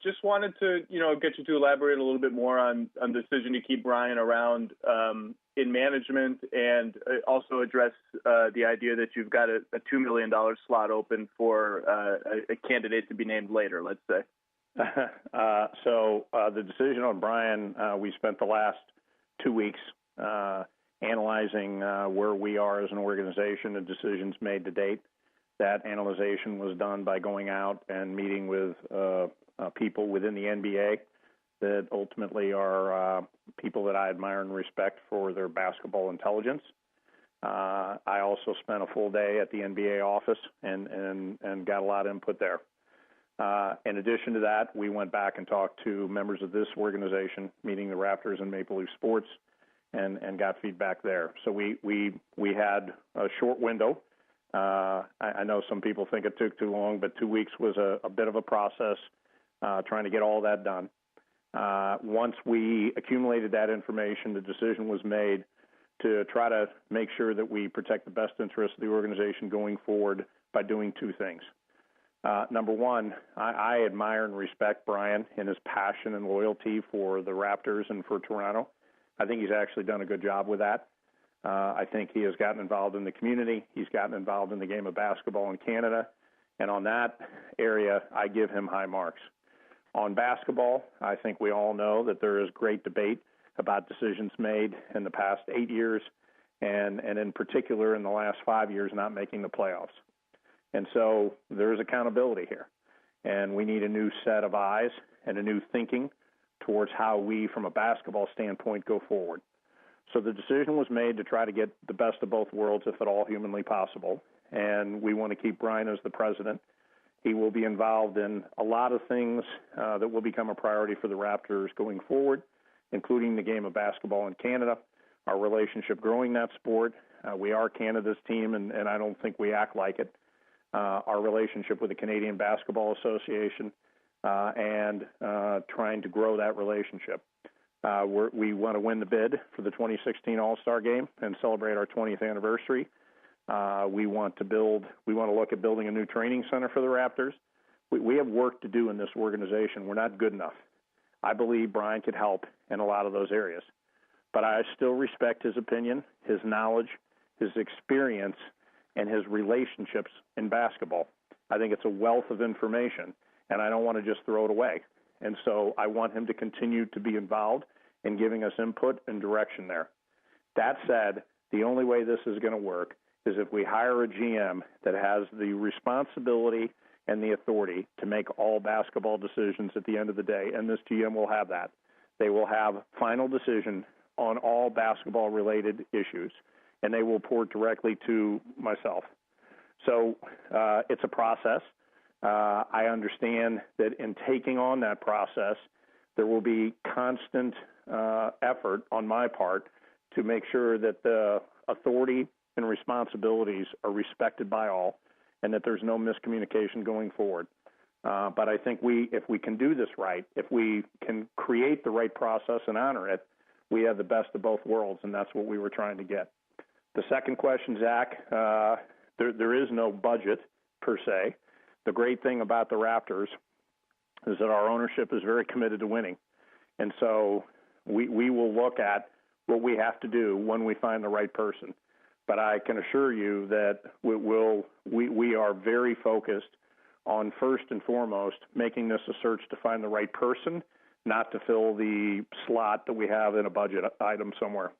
Just wanted to, get you to elaborate a little bit more on the decision to keep Bryan around in management, and also address the idea that you've got a $2 million slot open for a candidate to be named later, let's say. So the decision on Bryan, we spent the last 2 weeks analyzing where we are as an organization and decisions made to date. That analyzation was done by going out and meeting with people within the NBA that ultimately are people that I admire and respect for their basketball intelligence. I also spent a full day at the NBA office and got a lot of input there. In addition to that, we went back and talked to members of this organization, meaning the Raptors and Maple Leaf Sports, and got feedback there. So we had a short window. I know some people think it took too long, but 2 weeks was a bit of a process trying to get all that done. Once we accumulated that information, the decision was made to try to make sure that we protect the best interests of the organization going forward by doing two things. Number one, I admire and respect Bryan and his passion and loyalty for the Raptors and for Toronto. I think he's actually done a good job with that. I think he has gotten involved in the community. He's gotten involved in the game of basketball in Canada. And on that area, I give him high marks. On basketball, I think we all know that there is great debate about decisions made in the past 8 years, and in particular in the last 5 years not making the playoffs. And so there's accountability here. And we need a new set of eyes and a new thinking towards how we, from a basketball standpoint, go forward. So the decision was made to try to get the best of both worlds, if at all humanly possible. And we want to keep Bryan as the president. He will be involved in a lot of things that will become a priority for the Raptors going forward, including the game of basketball in Canada, our relationship growing that sport. We are Canada's team, and I don't think we act like it. Our relationship with the Canadian Basketball Association and trying to grow that relationship. We want to win the bid for the 2016 All-Star Game and celebrate our 20th anniversary. We want to look at building a new training center for the Raptors. We have work to do in this organization. We're not good enough. I believe Bryan could help in a lot of those areas. But I still respect his opinion, his knowledge, his experience, and his relationships in basketball. I think it's a wealth of information, and I don't want to just throw it away. And so I want him to continue to be involved in giving us input and direction there. That said, the only way this is going to work is if we hire a GM that has the responsibility and the authority to make all basketball decisions at the end of the day, and this GM will have that. They will have final decision on all basketball-related issues, and they will report directly to myself. So it's a process. I understand that in taking on that process, there will be constant effort on my part to make sure that the authority and responsibilities are respected by all and that there's no miscommunication going forward. But I think if we can do this right, if we can create the right process and honor it, we have the best of both worlds, and that's what we were trying to get. The second question, Zach, there is no budget per se. The great thing about the Raptors is that our ownership is very committed to winning. And so we will look at what we have to do when we find the right person. But I can assure you that we are very focused on, first and foremost, making this a search to find the right person, not to fill the slot that we have in a budget item somewhere.